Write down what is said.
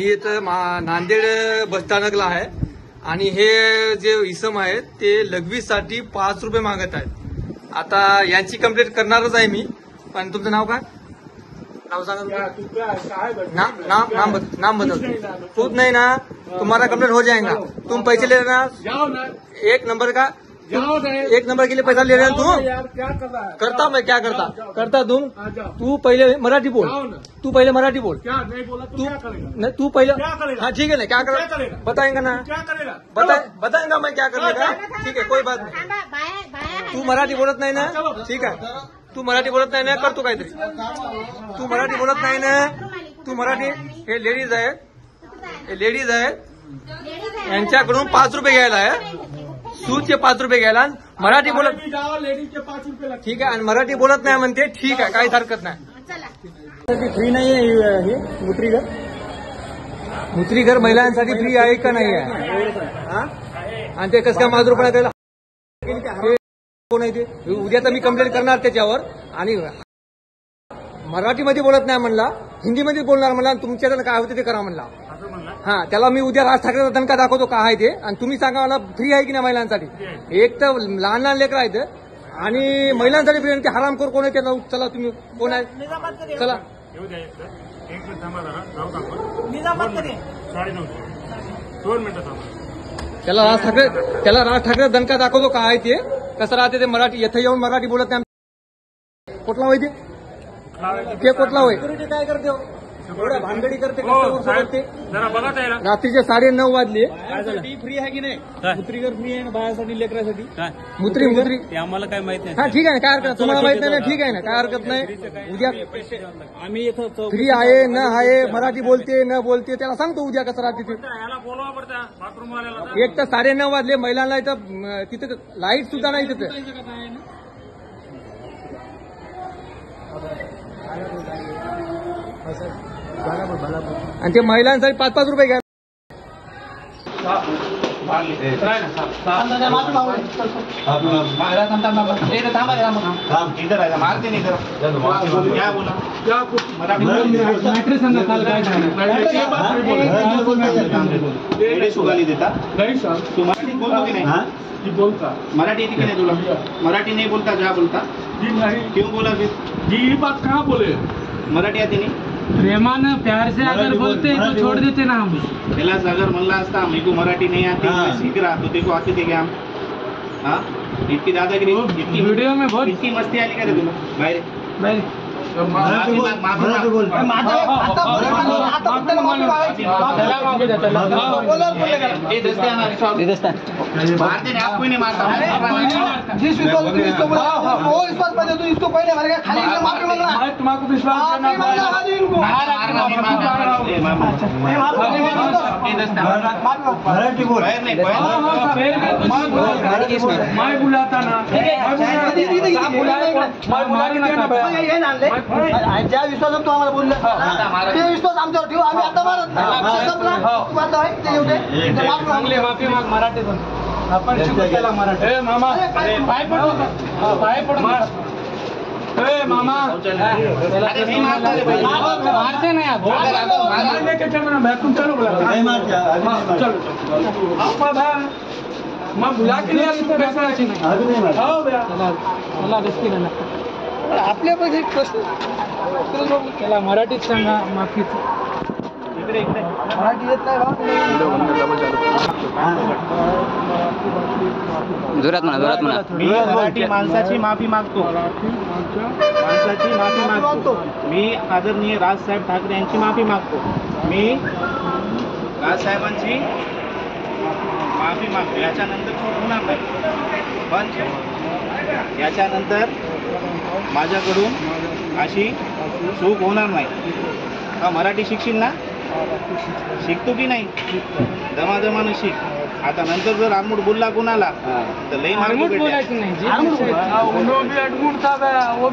इथं नांदेड बसस्थानकला आहे आणि हे जे इसम आहेत ते लघवीसाठी 5 रुपये मागत आहेत। आता यांची कंप्लेंट करणारच आहे मी, पण तुमचं नाव काय? नाव सांगा नाम बदल खुद नहीं ना, तुम्हारा कंप्लेंट हो जाएगा। तुम पैसे ले रहे ना, एक नंबर का एक नंबर के लिए पैसा ले रहे हैं तू? यार क्या कर रहा है? करता मैं क्या करता तू पहले मराठी बोल, तू पहले मराठी बोल। क्या नहीं बोला तो क्या करेगा? नहीं तू पहले क्या करेगा? हाँ ठीक है ना, क्या करेगा बताएंगा ना, क्या करेगा? बताएंगा मैं क्या करेगा। ठीक है कोई बात नहीं, तू मराठी बोलत नाही ना, ठीक आहे तू मराठी बोलत नाही ना, करतो काहीतरी। तू मराठी बोलत नाही ना, तू मराठी हे लेडीज आहे यांच्याकडून 5 रुपये घ्यायला आहे, सूटचे 5 रुपये घ्यायला। मराठी बोलत लेडीजचे 5 रुपये ठीक आहे आणि मराठी बोलत नाही म्हणते, ठीक आहे काहीच हरकत नाही। फ्री नाही आहे हे मुत्रीघर महिलांसाठी फ्री आहे का नाही आहे? आणि ते कसं काय 5 रुपये त्याला कोण आहे ते? उद्या तर मी कंप्लेंट करणार त्याच्यावर। आणि मराठीमध्ये बोलत नाही म्हणला, हिंदीमध्ये बोलणार म्हणला, तुमच्याकडे काय होते ते करा म्हणला। हा त्याला मी उद्या राज ठाकरेचा दणका दाखवतो काय आहे ते, आणि तुम्ही सांगा मला फ्री आहे की नाही महिलांसाठी। एक तर लहान लहान लेकर आहेत आणि महिलांसाठी फ्री, ते हरामखोर कोण आहे त्याला? चला तुम्ही कोण आहे, चला त्याला राज ठाकरे दणका दाखवतो काय आहे ते, कसं राहते ते मराठी। इथं येऊन मराठी बोलत नाही, कुठला होय ते कुठला होय? काय करते भानगडी करते, रात्रीचे 9:30 वाजले। फ्री आहे की नाही? मुत्रीघर फ्री आहे ना बायासाठी, लेकरासाठी मुत्री आम्हाला काय माहित नाही। हा ठीक आहे ना, काय हरकत, तुम्हाला माहित नाही ना, ठीक आहे ना, काय हरकत नाही। उद्या आम्ही इथं फ्री आहे न आहे, मराठी बोलते न बोलते त्याला सांगतो उद्या कसं राहते ते। एक तर 9:30 वाजले, महिलांना इथं तिथं लाईट सुद्धा नाही तिथं। आणि ते महिलांसाठी 5-5 रुपये घ्या। मराठी येते की नाही तुला? मराठी नहीं बोलता, जा बोलता क्यों बोला फिर? जी ये बात कहाँ बोले? मराठी आती नहीं? प्रेमान प्यार से अगर बोलते तो छोड़ देते ना हम। कैलाश अगर म्हणला असता मेरे को मराठी नहीं आती, मैं सीख रहा, तो देखो आते थे क्या हम? हाँ इतनी दादागिरी, इतनी वीडियो में बहुत इतनी मस्ती आली का रे तुला? बाहेर आपको नहीं मारता, जिस विश्वास में इसको बोला वो विश्वास पर तू इसको पहले मारेगा, खाली माफी मांग रहा है। तुम्हारा विश्वास मराठी बोल मैं बुलाता ना, ज्या विश्वासात तू आम्हाला बोलला ते विश्वास आमच्यावर ठेवू, आम्ही आता मारत नाही। संपला तू आता आहे ते येऊ दे, माफी माग मराठीतून आपण शिकवला मराठी। मामा पाय पडू ए मामा मारते नहीं आप, लेके चलना मैं, तुम चलो बुला चलो मैं बुला के लिया तुम पैसा नहीं आओ भैया मला रिस्की नाही आपल्या पैसे प्रश्न त्याला मराठीत सांगा माफी। मराठी येत नाही जोरात म्हणा मी मराठी माणसाची माफी मागतो, माणसाची माफी मागतो। मी आदरणीय राजसाहेब ठाकरे यांची माफी मागतो, मी राजसाहेबांची माफी मागतो। याच्यानंतर चूक होणार नाही, पण याच्यानंतर माझ्याकडून अशी चूक होणार नाही। हा मराठी शिकशील ना? शिकतो की नाही? दमादमानं शिक। आता नंतर जर आरमूड बोलला कुणाला तर लई मार बोलायचं नाही।